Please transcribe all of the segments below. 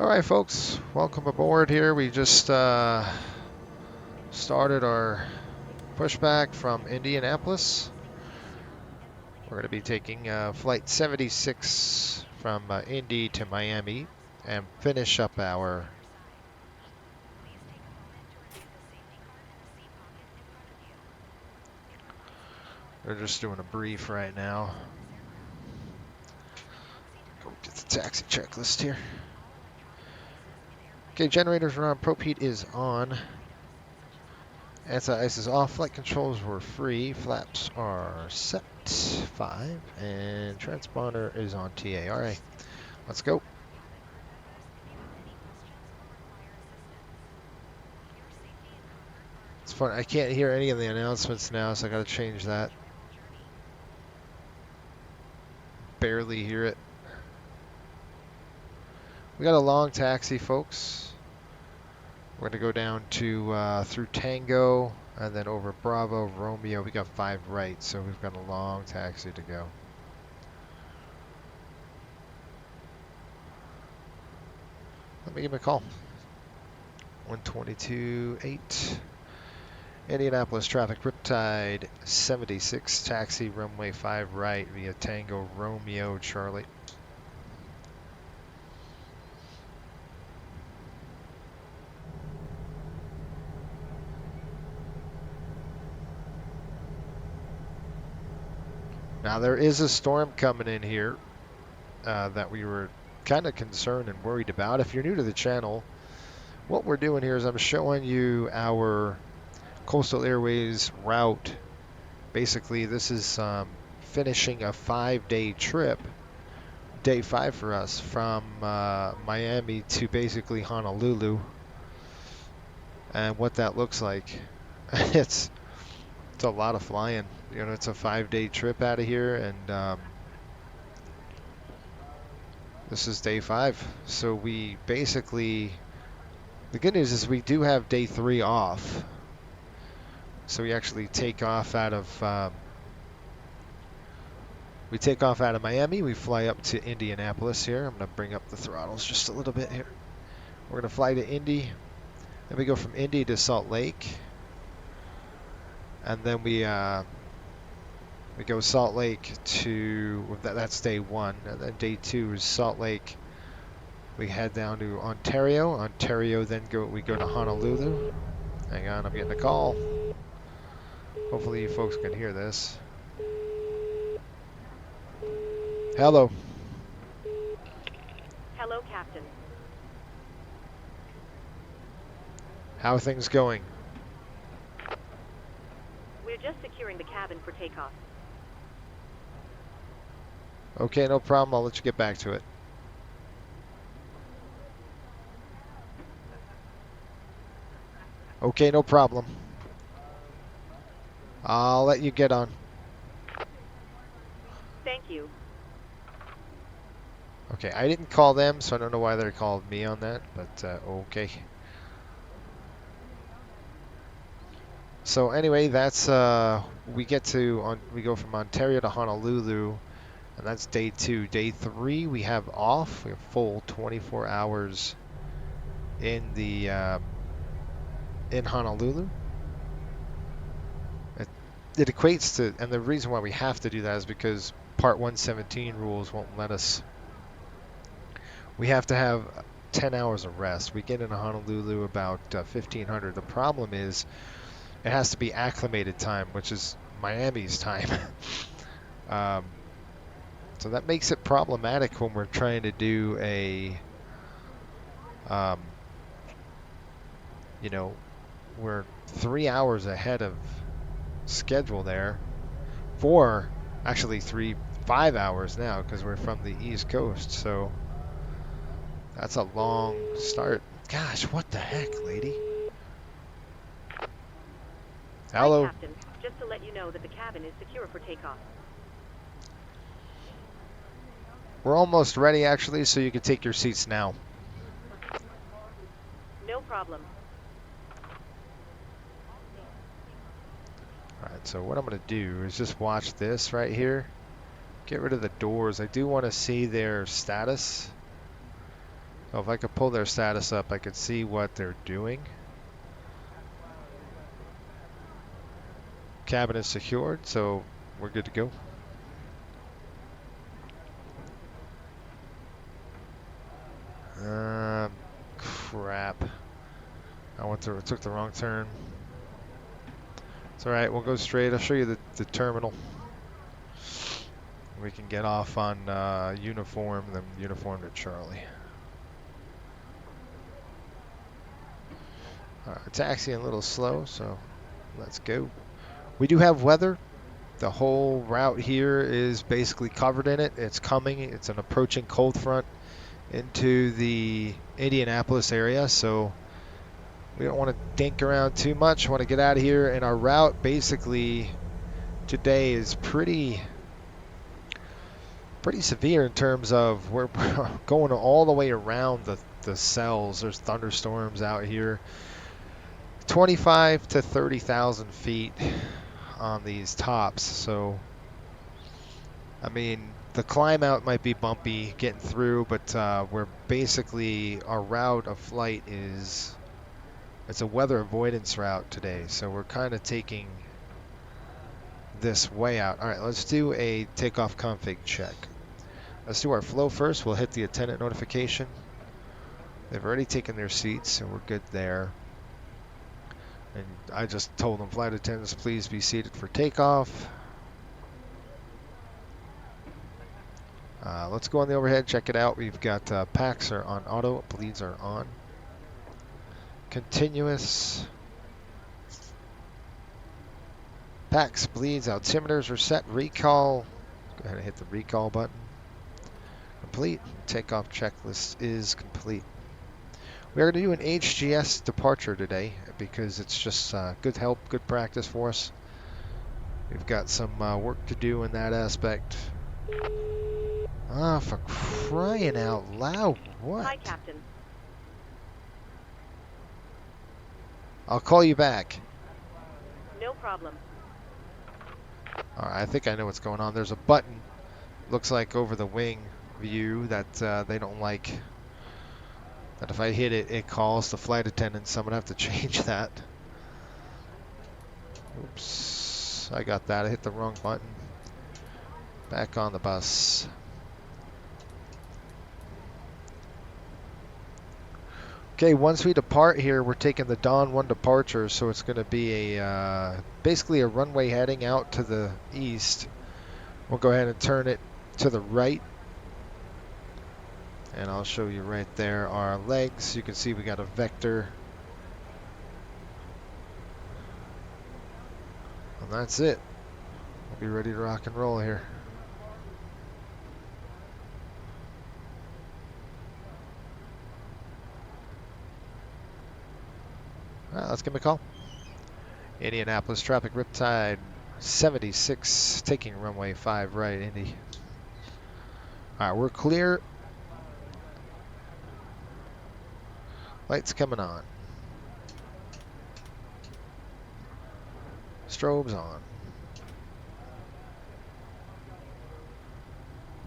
All right, folks, welcome aboard here. We just started our pushback from Indianapolis. We're going to be taking flight 76 from Indy to Miami and finish up our We're just doing a brief right now. Go get the taxi checklist here. Okay, generators are on, prop heat is on. Anti-ice is off, flight controls were free, flaps are set, 5, and transponder is on TA. All right, let's go. It's fun, I can't hear any of the announcements now, so I gotta change that. Barely hear it. We got a long taxi, folks. We're gonna go down to through Tango and then over Bravo, Romeo. We got 5 right, so we've got a long taxi to go. Let me give him a call. 122.8. Indianapolis traffic, Riptide 76, taxi runway 5 right via Tango, Romeo, Charlie. Now there is a storm coming in here that we were kind of concerned and worried about. If you're new to the channel, what we're doing here is I'm showing you our Coastal Airways route. Basically, this is finishing a 5-day trip, day 5 for us, from Miami to basically Honolulu, and what that looks like. It's a lot of flying. You know, it's a 5-day trip out of here, and this is day 5. So we basically, the good news is we do have day 3 off. So we actually take off out of Miami. We fly up to Indianapolis here. I'm going to bring up the throttles just a little bit here. We're going to fly to Indy. Then we go from Indy to Salt Lake. And then we go Salt Lake to, that's day 1. And then day 2 is Salt Lake. We head down to Ontario. Then we go to Honolulu. Hang on, I'm getting a call. Hopefully you folks can hear this. Hello. Hello, Captain. How are things going? We're just securing the cabin for takeoff. Okay, no problem. I'll let you get back to it. Okay, no problem. I'll let you get on. Thank you. Okay, I didn't call them, so I don't know why they called me on that, but okay. So anyway, that's we go from Ontario to Honolulu, and that's day 2. Day 3 we have off. We have full 24 hours in the in Honolulu. It equates to, and the reason why we have to do that is because Part 117 rules won't let us. We have to have 10 hours of rest. We get into Honolulu about 1500. The problem is it has to be acclimated time, which is Miami's time. So that makes it problematic when we're trying to do a, you know, we're 3 hours ahead of schedule there. Actually 5 hours now, because we're from the East Coast. So that's a long start. Gosh, what the heck, lady? Hello. Hi, Captain. Just to let you know that the cabin is secure for takeoff. We're almost ready, actually, so you can take your seats now. No problem. Alright, so what I'm going to do is just watch this right here. Get rid of the doors. I do want to see their status. So if I could pull their status up, I could see what they're doing. Cabin is secured, so we're good to go. Crap. Took the wrong turn. It's alright, we'll go straight. I'll show you the terminal. We can get off on uniform, then uniform to Charlie. Taxiing a little slow, so let's go. We do have weather. The whole route here is basically covered in it. It's coming. It's an approaching cold front into the Indianapolis area, so we don't want to dink around too much. Want to get out of here, and our route basically today is pretty severe in terms of we're going all the way around the cells. There's thunderstorms out here, 25 to 30,000 feet on these tops. So, I mean, the climb out might be bumpy getting through, but we're basically, our route of flight is, it's a weather avoidance route today. So we're kind of taking this way out. All right, let's do a takeoff config check. Let's do our flow first. We'll hit the attendant notification. They've already taken their seats, so we're good there. And I just told them, flight attendants, please be seated for takeoff. Let's go on the overhead, check it out. We've got packs are on auto, bleeds are on. Continuous. Packs, bleeds, altimeters are set. Recall. Go ahead and hit the recall button. Complete. Takeoff checklist is complete. We're going to do an HGS departure today because it's just good help, good practice for us. We've got some work to do in that aspect. Ah, for crying out loud, what? Hi, Captain. I'll call you back. No problem. All right, I think I know what's going on. There's a button, looks like over the wing view, that they don't like. That if I hit it, it calls the flight attendants. So I'm gonna have to change that. Oops, I got that. I hit the wrong button. Back on the bus. Okay, once we depart here, we're taking the Dawn 1 departure, so it's going to be a basically a runway heading out to the east. We'll go ahead and turn it to the right. And I'll show you right there our legs. You can see we got a vector. And that's it. We'll be ready to rock and roll here. All right, let's give him a call. Indianapolis traffic Riptide 76, taking runway 5 right, Indy. All right, we're clear. Lights coming on. Strobes on.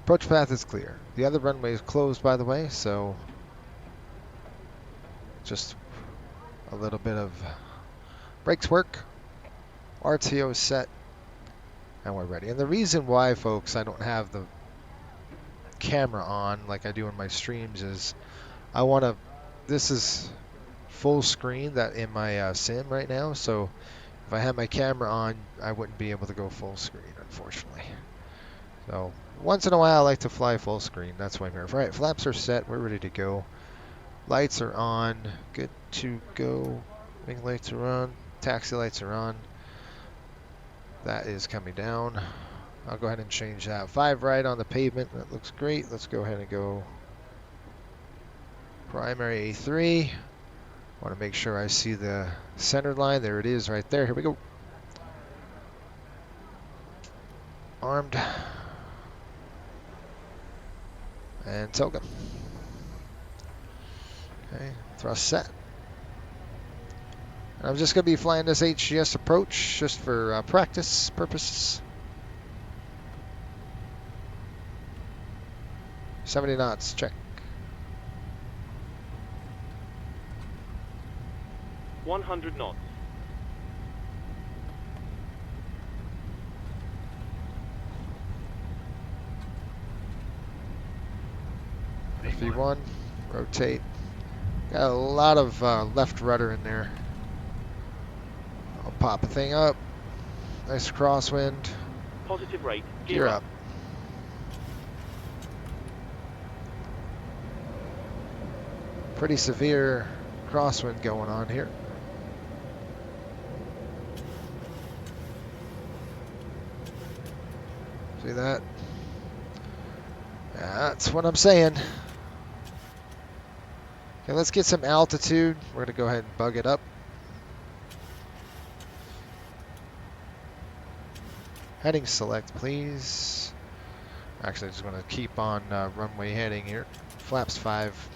Approach path is clear. The other runway is closed, by the way, so just a little bit of brakes work. RTO set, and we're ready. And the reason why, folks, I don't have the camera on like I do in my streams is I want to, this is full screen that in my sim right now, so if I had my camera on, I wouldn't be able to go full screen, unfortunately. So once in a while I like to fly full screen. That's why I'm here. All right, flaps are set. We're ready to go. Lights are on. Good to go. Wing lights are on. Taxi lights are on. That is coming down. I'll go ahead and change that. 5 right on the pavement. That looks great. Let's go ahead and go primary A3. Want to make sure I see the center line. There it is right there. Here we go. Armed. And toga. Okay, thrust set. And I'm just going to be flying this HGS approach just for practice purposes. 70 knots, check. 100 knots. V1, rotate. Got a lot of left rudder in there. I'll pop a thing up. Nice crosswind. Positive rate. Gear up. Pretty severe crosswind going on here. See that? That's what I'm saying. Okay, let's get some altitude. We're going to go ahead and bug it up. Heading select, please. Actually, I'm just going to keep on runway heading here. Flaps 5.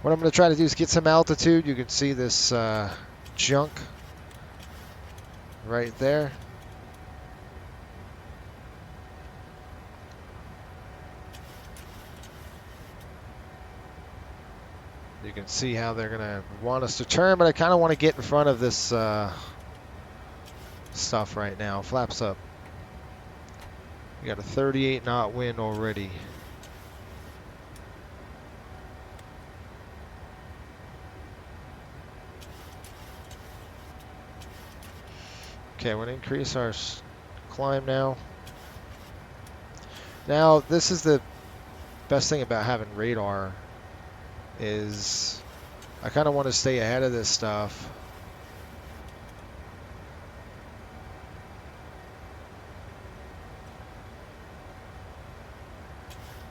What I'm going to try to do is get some altitude. You can see this junk right there. You can see how they're going to want us to turn, but I kind of want to get in front of this stuff right now. Flaps up. We got a 38 knot wind already. Okay, we're going to increase our climb now. Now, this is the best thing about having radar is I kind of want to stay ahead of this stuff.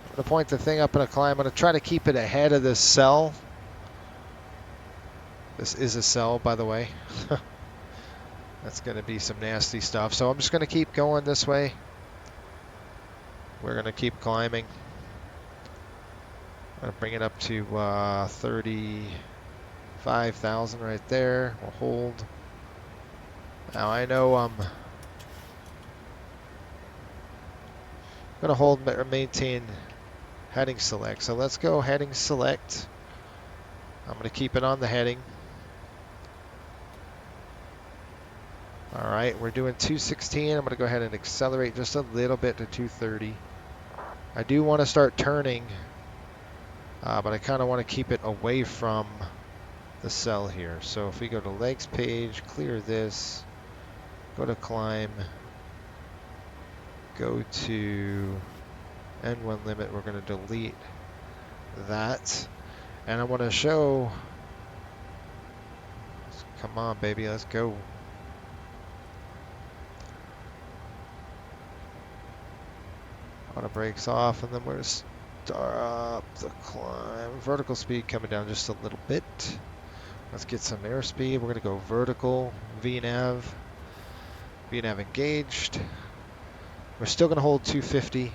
I'm going to point the thing up in a climb. I'm going to try to keep it ahead of this cell. This is a cell, by the way. That's going to be some nasty stuff. So I'm just going to keep going this way. We're going to keep climbing. I'm going to bring it up to 35,000 right there. We'll hold. Now I know I'm going to hold or maintain heading select. So let's go heading select. I'm going to keep it on the heading. All right, we're doing 216. I'm going to go ahead and accelerate just a little bit to 230. I do want to start turning, but I kind of want to keep it away from the cell here. So if we go to legs page, clear this, go to climb, go to N1 limit, we're going to delete that. And I want to show, come on baby, let's go. Auto brakes off, and then we're going to start the climb. Vertical speed coming down just a little bit. Let's get some airspeed. We're going to go vertical, VNAV. VNAV engaged. We're still going to hold 250,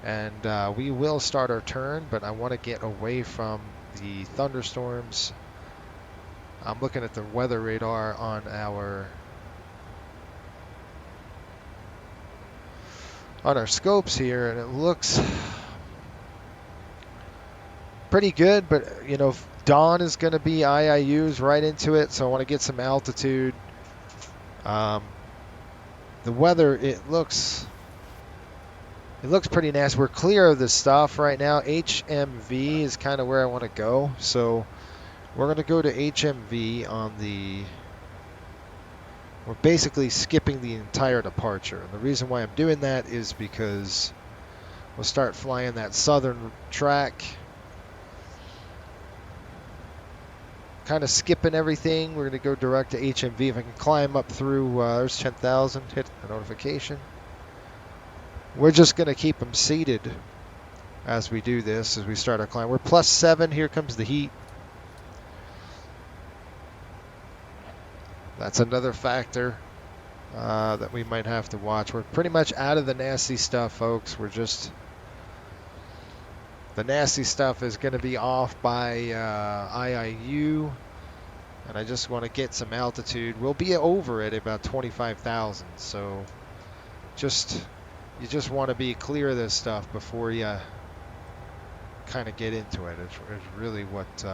and we will start our turn, but I want to get away from the thunderstorms. I'm looking at the weather radar on our scopes here, and it looks pretty good, but you know, dawn is going to be IIUs right into it, so I want to get some altitude. The weather, it looks pretty nasty. We're clear of this stuff right now. HMV is kind of where I want to go, so we're going to go to HMV on the. We're basically skipping the entire departure. And the reason why I'm doing that is because we'll start flying that southern track. Kind of skipping everything. We're going to go direct to HMV. If I can climb up through, there's 10,000, hit the notification. We're just going to keep them seated as we do this, as we start our climb. We're +7. Here comes the heat. That's another factor that we might have to watch. We're pretty much out of the nasty stuff, folks. We're just... The nasty stuff is going to be off by IIU. And I just want to get some altitude. We'll be over at about 25,000. So you just want to be clear of this stuff before you kind of get into it. It's really what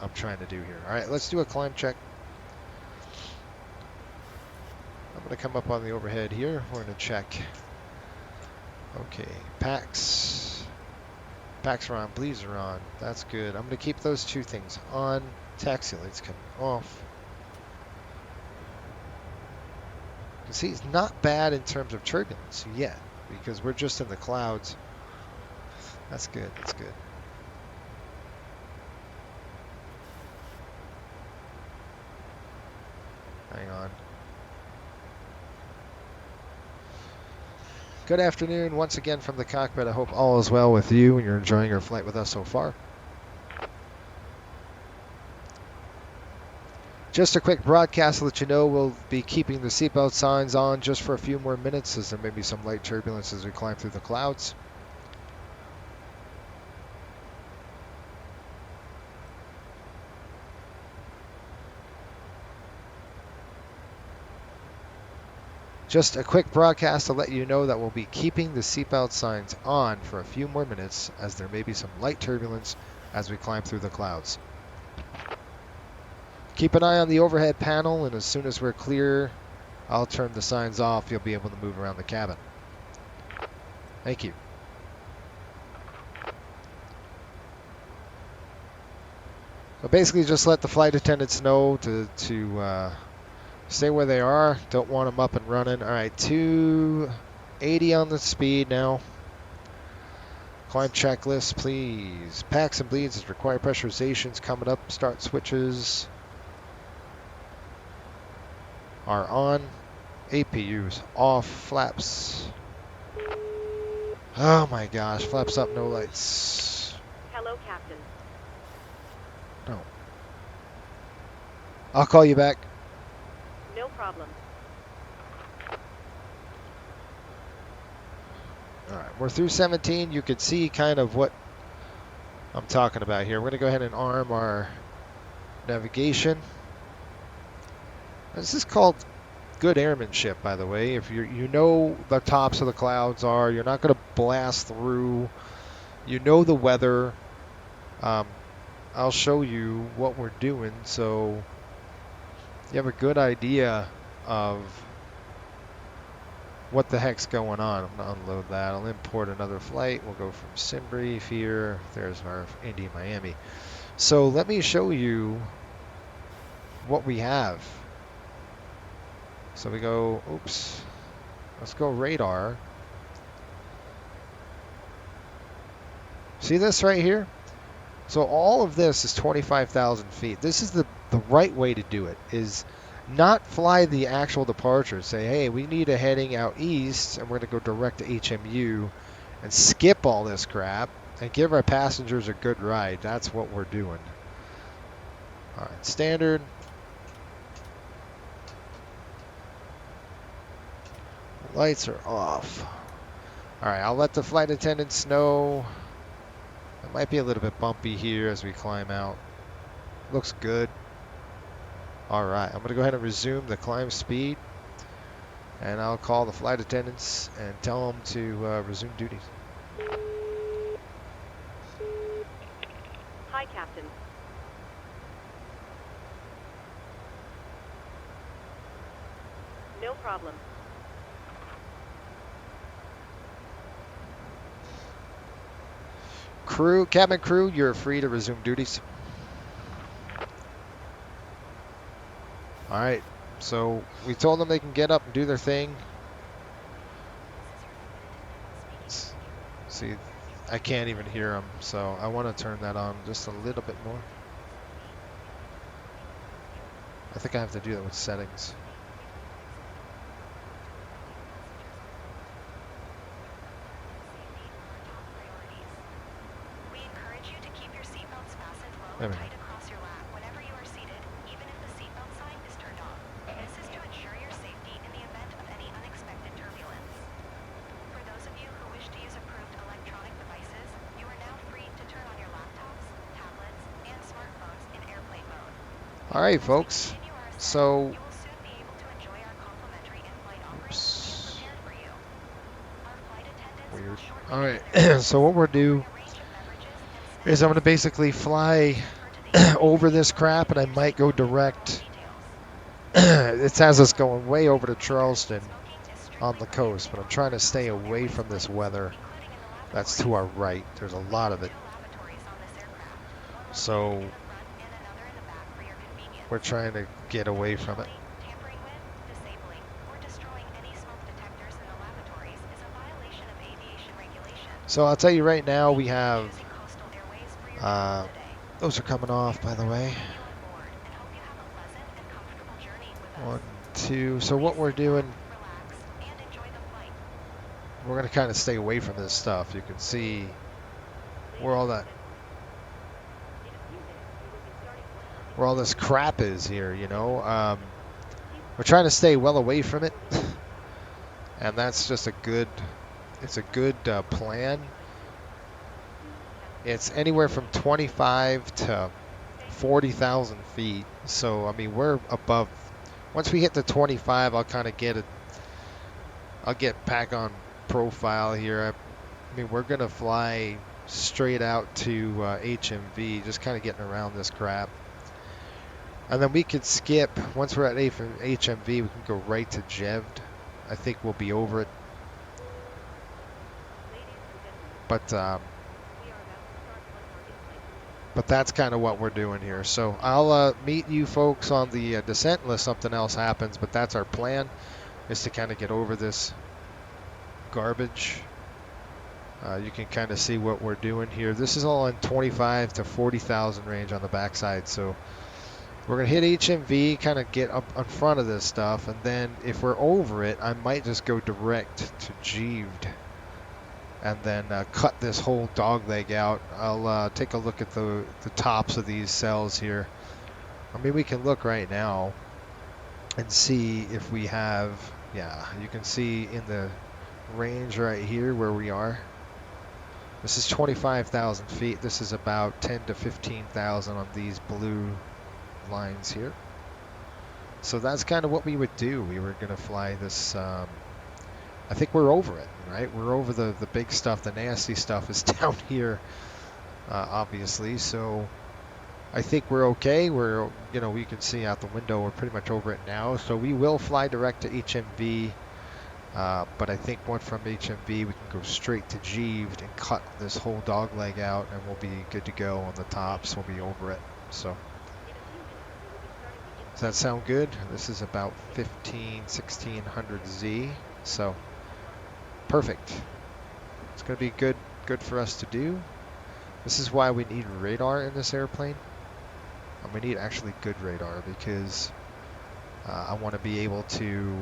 I'm trying to do here. All right, let's do a climb check. I'm going to come up on the overhead here. We're going to check. Okay, packs. Packs are on, bleeds are on. That's good. I'm going to keep those two things on. Taxi lights coming off. You can see it's not bad in terms of turbulence yet because we're just in the clouds. That's good. That's good. Hang on. Good afternoon once again from the cockpit. I hope all is well with you and you're enjoying your flight with us so far. Just a quick broadcast to let you know we'll be keeping the seatbelt signs on just for a few more minutes as there may be some light turbulence as we climb through the clouds. Just a quick broadcast to let you know that we'll be keeping the seatbelt signs on for a few more minutes as there may be some light turbulence as we climb through the clouds. Keep an eye on the overhead panel, and as soon as we're clear, I'll turn the signs off. You'll be able to move around the cabin. Thank you. So basically just let the flight attendants know to stay where they are. Don't want them up and running. All right, 280 on the speed now. Climb checklist, please. Packs and bleeds is required pressurizations coming up. Start switches are on. APUs off. Flaps. Oh my gosh, flaps up, no lights. Hello, Captain. No. I'll call you back. No problem. All right, we're through 17. You can see kind of what I'm talking about here. We're going to go ahead and arm our navigation. This is called good airmanship, by the way. If you know the tops of the clouds are, you're not going to blast through. You know the weather. I'll show you what we're doing so you have a good idea of what the heck's going on. I'm going to unload that. I'll import another flight. We'll go from Simbrief here. There's our IND-MIA. So let me show you what we have. So we go, oops, let's go radar. See this right here? So all of this is 25,000 feet. This is the right way to do it, is not fly the actual departure. Say, hey, we need a heading out east, and we're going to go direct to HMU and skip all this crap and give our passengers a good ride. That's what we're doing. All right, standard. Lights are off. All right, I'll let the flight attendants know. It might be a little bit bumpy here as we climb out. Looks good. All right, I'm going to go ahead and resume the climb speed. And I'll call the flight attendants and tell them to resume duties. Hi, Captain. No problem. Crew, cabin crew, you're free to resume duties. All right, so we told them they can get up and do their thing. See, I can't even hear them, so I want to turn that on just a little bit more. I think I have to do that with settings. Wait a minute. All right, folks. So, oops. Weird. All right. So what we'll do is I'm going to basically fly over this crap, and I might go direct. It has us going way over to Charleston on the coast, but I'm trying to stay away from this weather that's to our right. There's a lot of it. So we're trying to get away from it. So I'll tell you right now, we have, those are coming off, by the way. 1, 2, so what we're doing, we're going to kind of stay away from this stuff. You can see where all this crap is here, you know. We're trying to stay well away from it, and that's just a good plan. It's anywhere from 25 to 40,000 feet. So, I mean, we're above. Once we hit the 25, I'll kind of get it. I'll get back on profile here. I mean, we're going to fly straight out to HMV, just kind of getting around this crap. And then we could skip, once we're at HMV, we can go right to JEVD. I think we'll be over it. But that's kind of what we're doing here. So I'll meet you folks on the descent unless something else happens. But that's our plan, is to kind of get over this garbage. You can kind of see what we're doing here. This is all in 25 to 40,000 range on the backside. So we're going to hit HMV, kind of get up in front of this stuff. And then if we're over it, I might just go direct to JEVD. And then cut this whole dog leg out. I'll take a look at the tops of these cells here. I mean, we can look right now and see if we have, yeah, you can see in the range right here where we are. This is 25,000 feet. This is about 10 to 15,000 on these blue lines here. So that's kind of what we would do. We were going to fly this, I think we're over it, right? We're over the big stuff. The nasty stuff is down here, obviously. So I think we're okay. We're, you know, we can see out the window, we're pretty much over it now. So we will fly direct to HMV. But I think one from HMV, we can go straight to JEVD and cut this whole dog leg out, and we'll be good to go on the tops. We'll be over it. So does that sound good? This is about 1600 Z. So perfect. It's going to be good for us to do. This is why we need radar in this airplane. And we need actually good radar, because I want to be able to,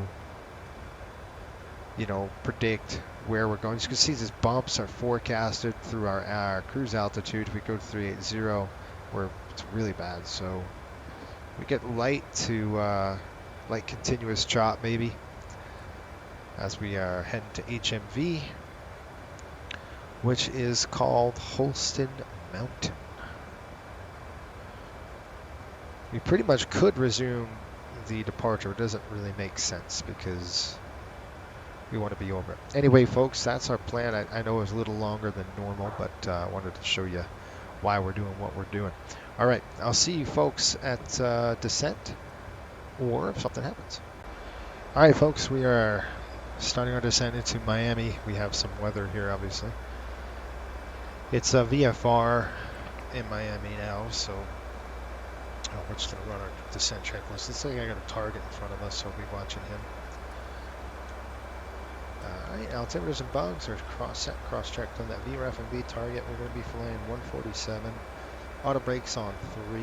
you know, predict where we're going. As you can see, these bumps are forecasted through our cruise altitude. If we go to 380, it's really bad. So we get light to light continuous chop maybe, as we are heading to HMV, which is called Holston Mountain. We pretty much could resume the departure. It doesn't really make sense because we want to be over it. Anyway, folks, that's our plan. I know it was a little longer than normal, but I wanted to show you why we're doing what we're doing. All right, I'll see you folks at descent, or if something happens. All right, folks, we are starting our descent into Miami. We have some weather here, obviously. It's a VFR in Miami now, so we're just going to run our descent checklist. Let's say I got a target in front of us, so we'll be watching him. Alright, altimeters and bugs are cross-checked on that VREF and V target. We're going to be flying 147. Auto brakes on 3.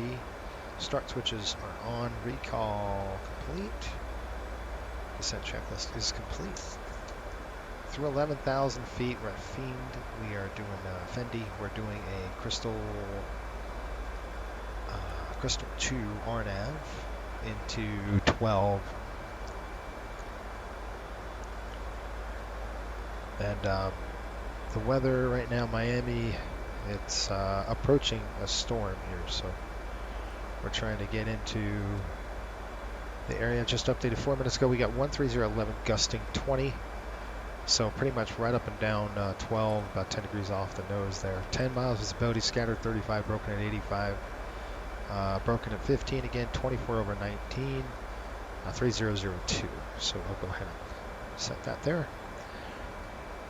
Start switches are on. Recall complete. Descent checklist is complete. Through 11,000 feet, we're at Fiend. We are doing Fendi. We're doing a Crystal 2 RNAV into 12. And the weather right now, Miami, it's approaching a storm here, so we're trying to get into the area. Just updated 4 minutes ago. We got 13011 gusting 20, so pretty much right up and down 12, about 10 degrees off the nose there. 10 miles visibility, scattered 35, broken at 85. Broken at 15 again, 24 over 19, 3002. So we'll go ahead and set that there.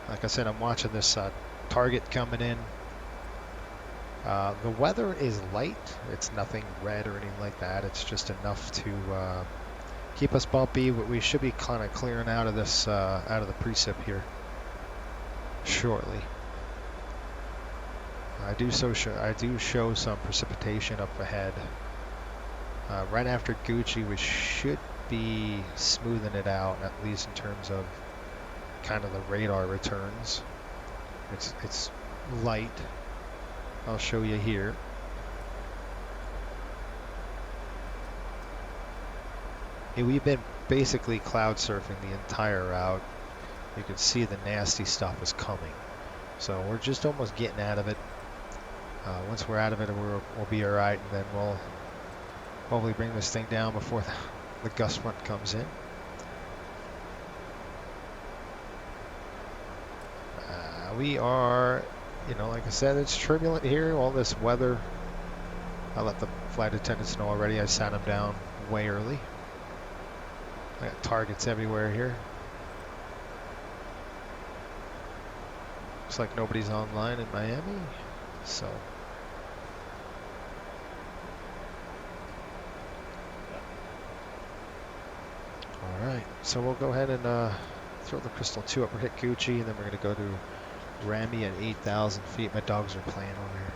Like I said, I'm watching this target coming in. The weather is light. It's nothing red or anything like that. It's just enough to keep us bumpy, but we should be kind of clearing out of this, out of the precip here shortly. I do show some precipitation up ahead. Right after Gucci, we should be smoothing it out, at least in terms of kind of the radar returns. It's light. I'll show you here. Hey, we've been basically cloud surfing the entire route. You can see the nasty stuff is coming. So we're just almost getting out of it. Once we're out of it, we'll be all right, and then we'll hopefully bring this thing down before the gust front comes in. We are, like I said, it's turbulent here, all this weather. I let the flight attendants know already. I sat them down way early. I got targets everywhere here. Looks like nobody's online in Miami, so. All right, so we'll go ahead and throw the Crystal 2 up. We'll hit Gucci, and then we're going to go to Rami at 8,000 feet. My dogs are playing over here.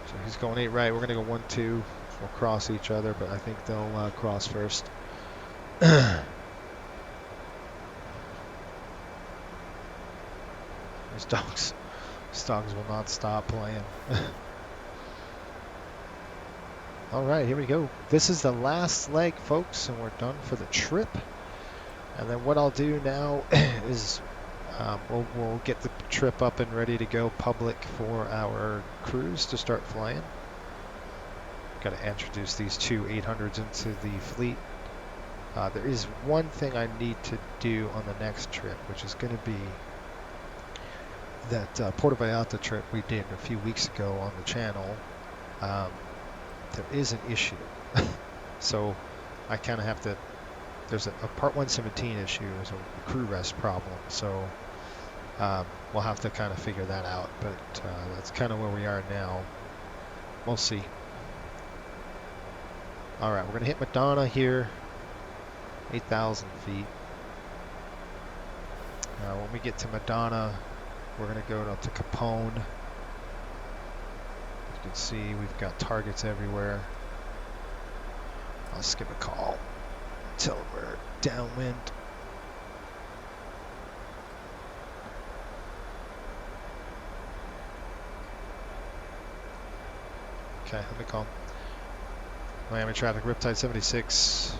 So he's going 8 right. We're going to go 1, 2. We'll cross each other, but I think they'll cross first. These dogs will not stop playing. All right, here we go. This is the last leg, folks, and we're done for the trip. And then what I'll do now is we'll get the trip up and ready to go public for our crews to start flying. Got to introduce these two 800s into the fleet. There is one thing I need to do on the next trip, which is going to be that Puerto Vallarta trip we did a few weeks ago on the channel. There is an issue. So I kind of have to, there's a Part 117 issue, there's a crew rest problem. So we'll have to kind of figure that out, but that's kind of where we are now. We'll see. All right, we're going to hit Madonna here, 8,000 feet. When we get to Madonna, we're going to go up to Capone. You can see we've got targets everywhere. I'll skip a call until we're downwind. Okay, let me call. Miami traffic, Riptide 76,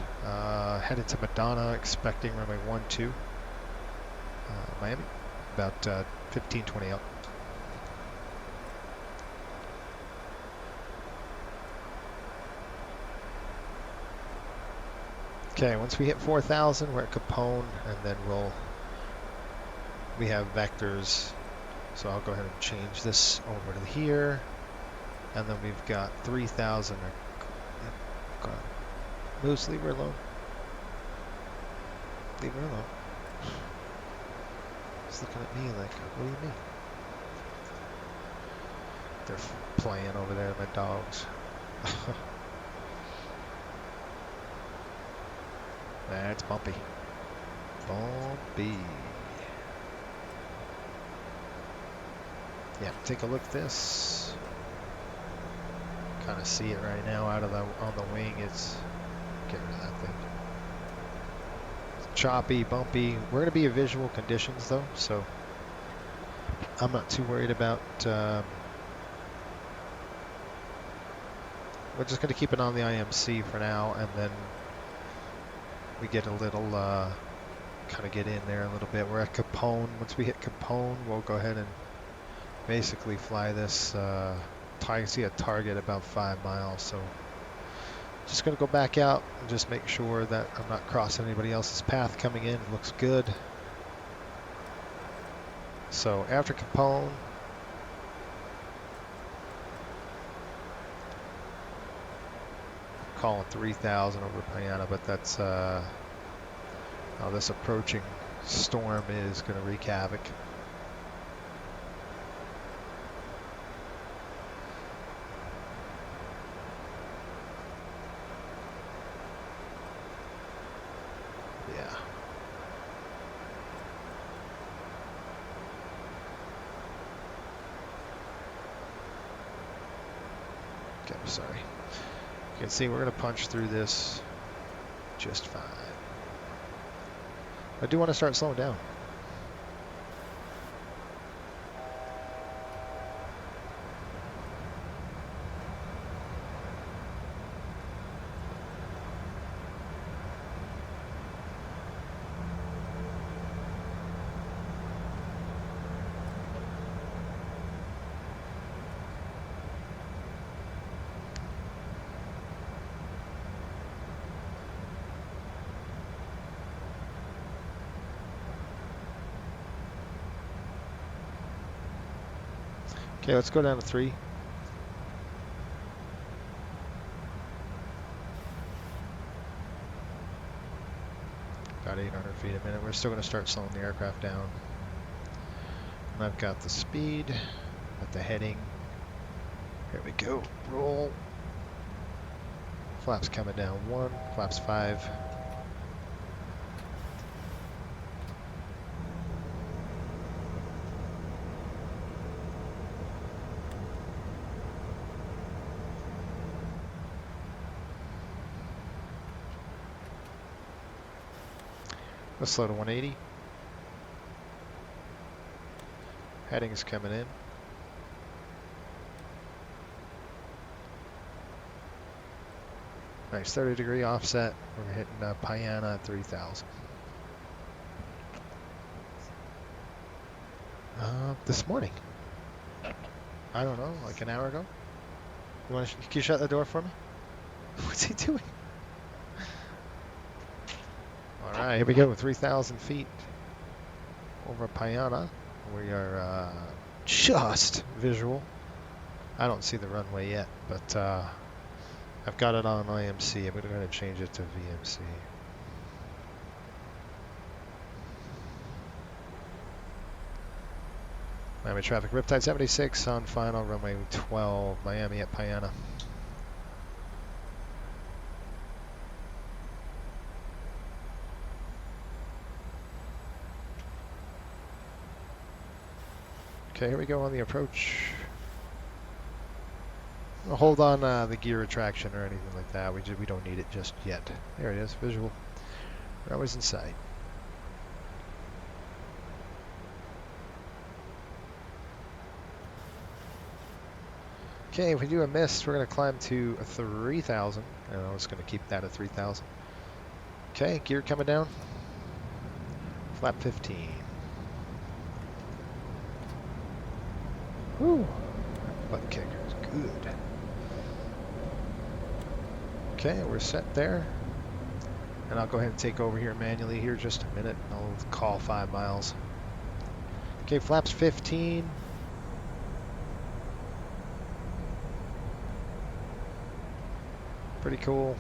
headed to Madonna, expecting runway 12. Miami, about 15-20 up. Okay, once we hit 4,000, we're at Capone, and then we have vectors. So I'll go ahead and change this over to here, and then we've got 3,000. Moose, leave her alone. Leave her alone. He's looking at me like, what do you mean? They're playing over there, my dogs. That's bumpy. Bumpy. Yeah, take a look at this. Kind of see it right now out of on the wing. It's, get rid of that thing. It's choppy, bumpy. We're going to be in visual conditions though, so I'm not too worried about. We're just going to keep it on the IMC for now, and then we get a little, kind of get in there a little bit. We're at Capone. Once we hit Capone, we'll go ahead and basically fly this. I see a target about 5 miles, so Just going to go back out and just make sure that I'm not crossing anybody else's path coming in. It looks good. So after Capone, calling 3,000 over Payana, but that's this approaching storm is going to wreak havoc. Yeah. Okay, sorry. You can see we're going to punch through this just fine. I do want to start slowing down. Okay, let's go down to 3. About 800 feet a minute. We're still going to start slowing the aircraft down. And I've got the speed, got the heading. Here we go. Roll. Flaps coming down 1, flaps 5. Let's slow to 180. Heading is coming in. Nice 30-degree offset. We're hitting Payana at 3,000. This morning. I don't know, like an hour ago. Can you shut the door for me? What's he doing? All right, here we go. 3,000 feet over Payana. We are just visual. I don't see the runway yet, but I've got it on IMC. I'm going to change it to VMC. Miami traffic, Riptide 76 on final, runway 12, Miami at Payana. Okay, here we go on the approach. We'll hold on the gear retraction or anything like that. We don't need it just yet. There it is, visual. Runway's in sight. Okay, if we do a miss, we're going to climb to 3,000. And I'm just going to keep that at 3,000. Okay, gear coming down. Flap 15. Woo! Butt kicker is good. Okay, we're set there. And I'll go ahead and take over here manually here just a minute. I'll call 5 miles. Okay, flaps 15. Pretty cool.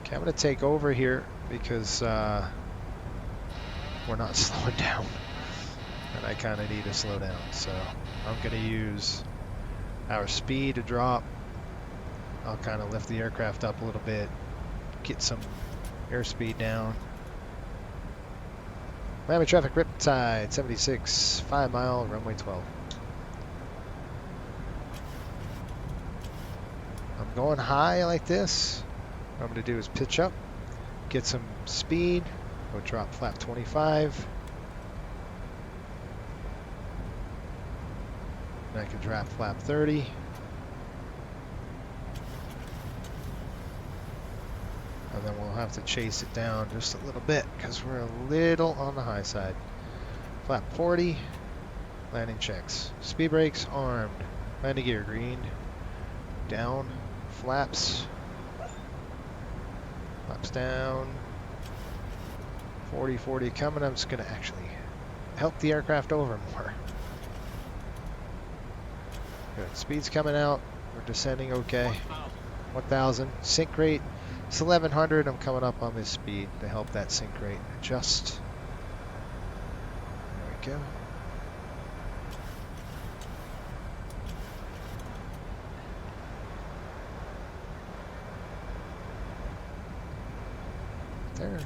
Okay, I'm going to take over here because we're not slowing down. And I kind of need to slow down. So I'm going to use our speed to drop. I'll kind of lift the aircraft up a little bit, get some airspeed down. Miami traffic, Riptide 76, 5 mile, runway 12. I'm going high like this. What I'm going to do is pitch up, get some speed, go drop flap 25. And I can drop flap 30. And then we'll have to chase it down just a little bit because we're a little on the high side. Flap 40, landing checks. Speed brakes armed. Landing gear green. Down. Flaps. Flaps down. 40, 40 coming. I'm just going to actually help the aircraft over more. Good. Speed's coming out. We're descending okay. 1,000. Sink rate. It's 1,100. I'm coming up on this speed to help that sink rate adjust. There we go. There.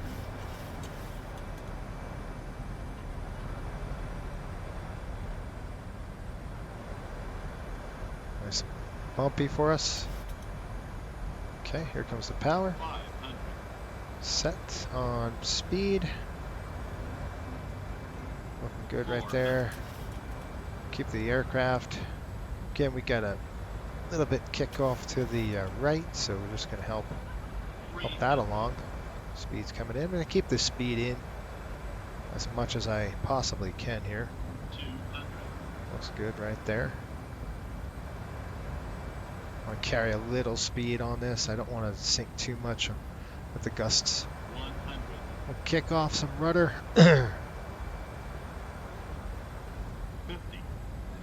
Nice and bumpy for us. Okay, here comes the power. Set on speed. Looking good right there. Keep the aircraft. Again, we got a little bit kickoff to the right, so we're just going to help that along. Speed's coming in. I'm going to keep the speed in as much as I possibly can here. Looks good right there. I want to carry a little speed on this. I don't want to sink too much with the gusts. We'll kick off some rudder. 50,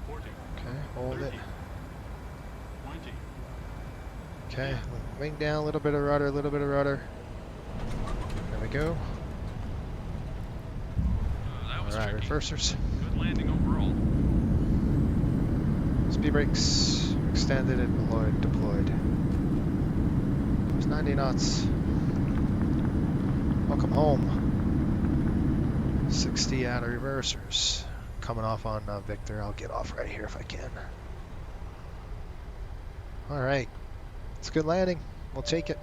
40, Okay, hold 30, it. 20. Okay, wing down, a little bit of rudder, a little bit of rudder. There we go. That was All right, tricky. reversers. Good landing overall. Speed brakes extended and deployed. There's 90 knots. Welcome home. 60 out of reversers. Coming off on Victor. I'll get off right here if I can. All right. It's a good landing. We'll take it.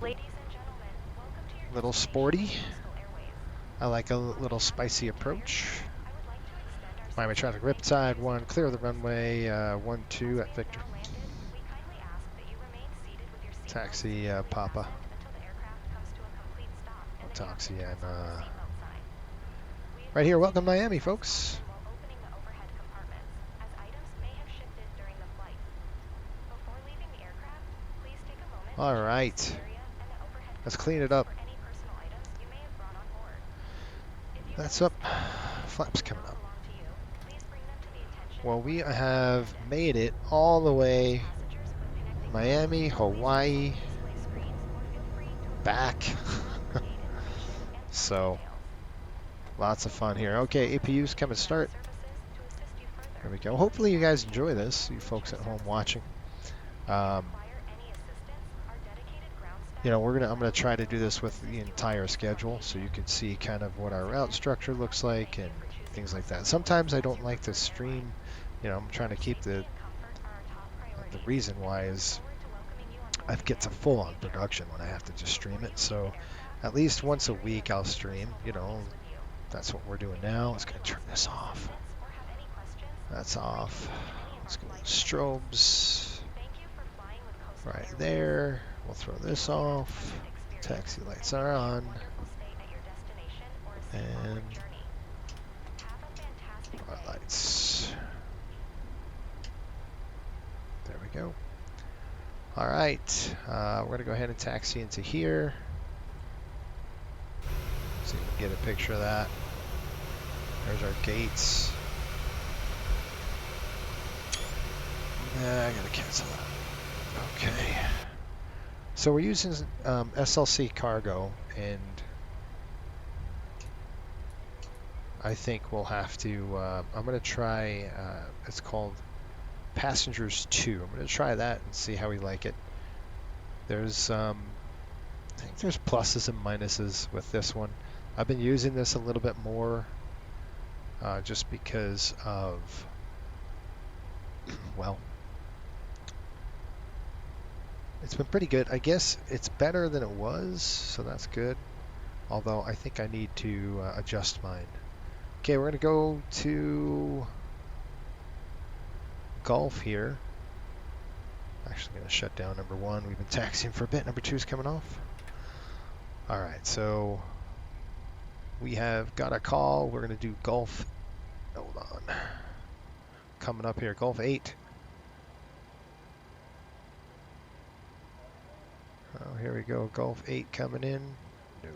Ladies and gentlemen, welcome to your Little destination, sporty. Coastal Airways. I like a little spicy approach. I would like to extend our Miami traffic riptide 1, clear of the runway 12 at Victor. now landed. We kindly ask that you remain seated with your seatbelt Taxi Papa. until the aircraft comes to a complete stop and the Taxi captain and turns on the seatbelt sign. We right here. advise Welcome you to Miami, use folks. caution while opening the overhead compartments, as items may have shifted during the flight. Before leaving the aircraft, please take a moment to All check the right. seat area and the overhead Let's clean it up. for any personal items you may have brought on board. If you That's notice up. items Flaps that do coming not up. belong to you, please bring them to the attention Well, of we one of the have attendants. made it all the way Passengers with connecting Miami, phones, please Hawaii, consult the display screens or feel free to back. observe gate information and flight So details. lots of fun here. Okay, APU's coming start. Services to assist you further. There we go. Hopefully you guys enjoy this, you folks at home watching. Require any assistance, our dedicated ground staff You know, I'm gonna try to do this with the entire schedule, so you can see kind of what our route structure looks like and things like that. Sometimes I don't like to stream. You know, I'm trying to keep the reason why is I get to full on production when I have to just stream it. So at least once a week I'll stream. You know, that's what we're doing now. Let's go turn this off. That's off. Let's go to strobes. Right there. We'll throw this off. Taxi lights are on. And our lights. There we go. All right. We're going to go ahead and taxi into here. See if we can get a picture of that. There's our gates. I got to cancel that. Okay. So we're using SLC cargo, and I think we'll have to, I'm going to try, it's called Passengers 2. I'm going to try that and see how we like it. There's, I think there's pluses and minuses with this one. I've been using this a little bit more just because of, well, it's been pretty good. I guess it's better than it was, so that's good. Although I think I need to adjust mine. Okay, we're going to go to Gulf here. Actually going to shut down number 1. We've been taxiing for a bit. Number 2 is coming off. All right, so we have got a call. We're going to do Gulf. Hold on. Coming up here, Gulf 8. Oh, here we go. Gulf 8 coming in. No.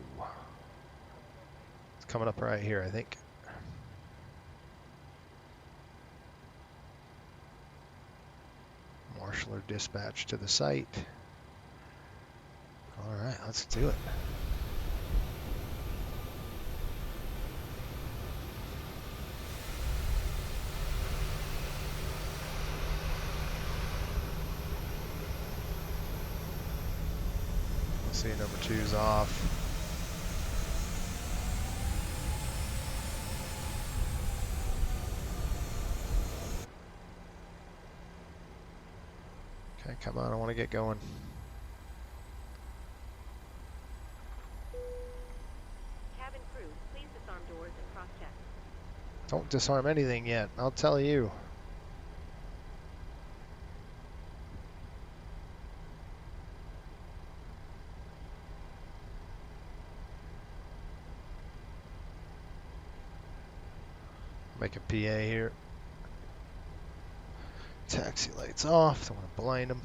It's coming up right here, I think. Marshaller dispatch to the site. All right, let's do it. See, number 2's off. Okay, come on, I want to get going. Cabin crew, please disarm doors and cross-check. Don't disarm anything yet, I'll tell you. Make a PA here. Taxi lights off, don't want to blind them.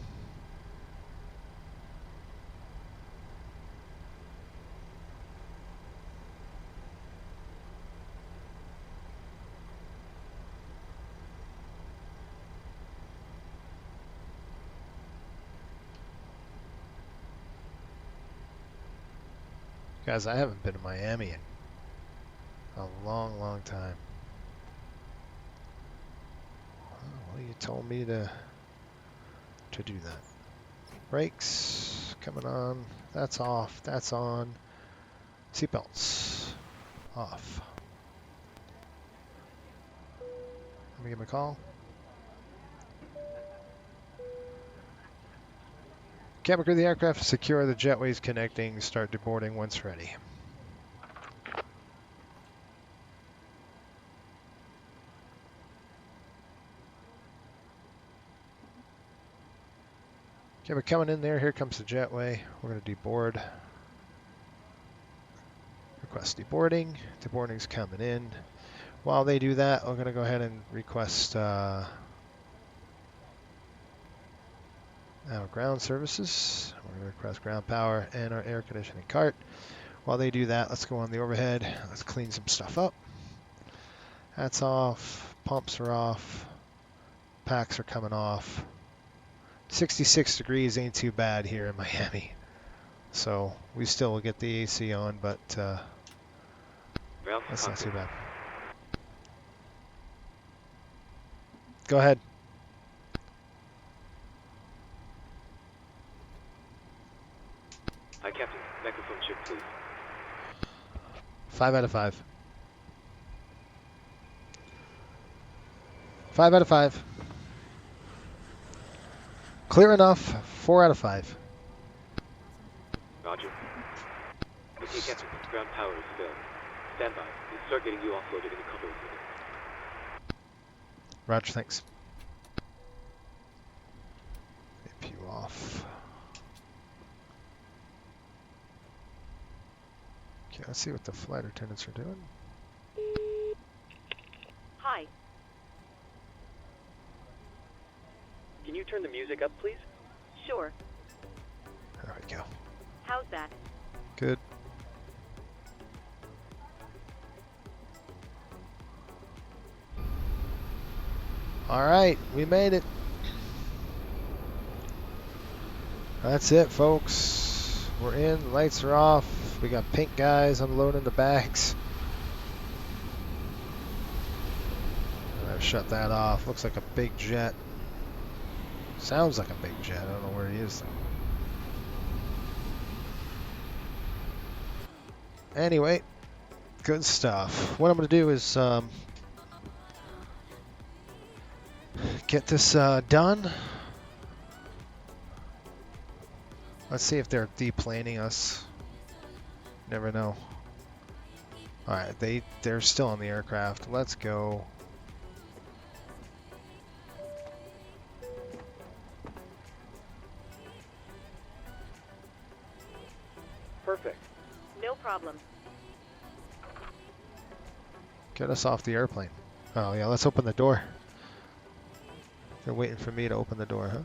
Guys, I haven't been to Miami in a long, long time. Well, you told me to do that. Brakes coming on. That's off. That's on. Seatbelts off. Let me give him a call. Cabin crew of the aircraft, secure the jetways connecting. Start deboarding once ready. Okay, we're coming in there. Here comes the jetway. We're going to deboard. Request deboarding. Deboarding's coming in. While they do that, we're going to go ahead and request our ground services. We're going to request ground power and our air conditioning cart. While they do that, let's go on the overhead. Let's clean some stuff up. That's off. Pumps are off. Packs are coming off. 66 degrees ain't too bad here in Miami. So we still will get the AC on, but that's not too bad. Go ahead. Hi, Captain. Microphone check, please. 5 out of 5. 5 out of 5. Clear enough. 4 out of 5. Roger. Okay, Captain. Ground power is failed. Stand by. We'll start getting you offloaded in a couple of minutes. Roger, thanks. APU off. Okay, let's see what the flight attendants are doing. Hi. Can you turn the music up, please? Sure. There we go. How's that? Good. All right, we made it. That's it, folks. We're in. The lights are off. We got pink guys unloading the bags. I've shut that off. Looks like a big jet. Sounds like a big jet. I don't know where he is though. Anyway, good stuff. What I'm going to do is get this done. Let's see if they're deplaning us. Never know. All right, they're still on the aircraft. Let's go. problem. Get us off the airplane. Oh yeah, let's open the door. They're waiting for me to open the door, huh?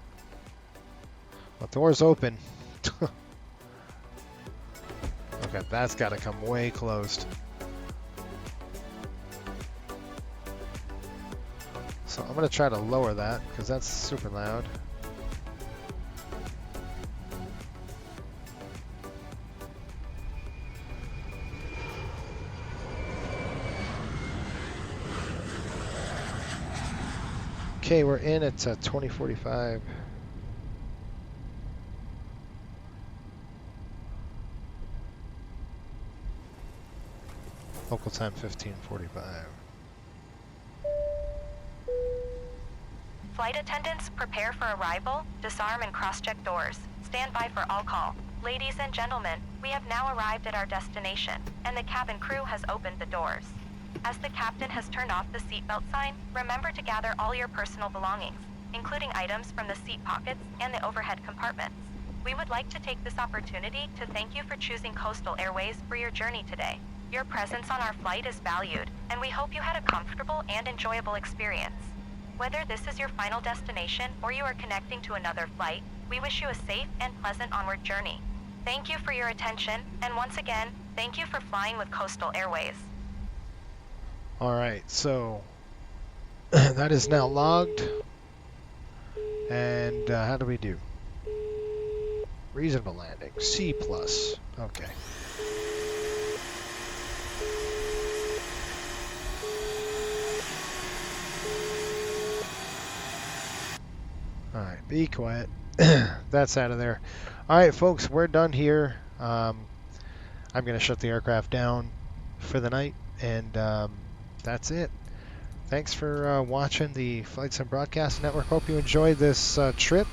Well, door's open. Okay, that's got to come way closed. So I'm going to try to lower that because that's super loud. Okay, we're in at 2045. Local time 15:45. Flight attendants, prepare for arrival, disarm and cross-check doors. Stand by for all call. Ladies and gentlemen, we have now arrived at our destination, and the cabin crew has opened the doors. As the captain has turned off the seatbelt sign, remember to gather all your personal belongings, including items from the seat pockets and the overhead compartments. We would like to take this opportunity to thank you for choosing Coastal Airways for your journey today. Your presence on our flight is valued, and we hope you had a comfortable and enjoyable experience. Whether this is your final destination or you are connecting to another flight, we wish you a safe and pleasant onward journey. Thank you for your attention, and once again, thank you for flying with Coastal Airways. All right, so that is now logged. And how do we do? Reasonable landing, C+. Okay. All right, be quiet. That's out of there. All right, folks, we're done here. I'm going to shut the aircraft down for the night, and that's it. Thanks for watching the Flights and Broadcast Network. Hope you enjoyed this trip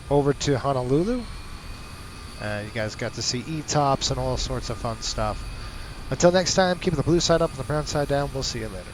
over to Honolulu. You guys got to see E-tops and all sorts of fun stuff. Until next time, keep the blue side up and the brown side down. We'll see you later.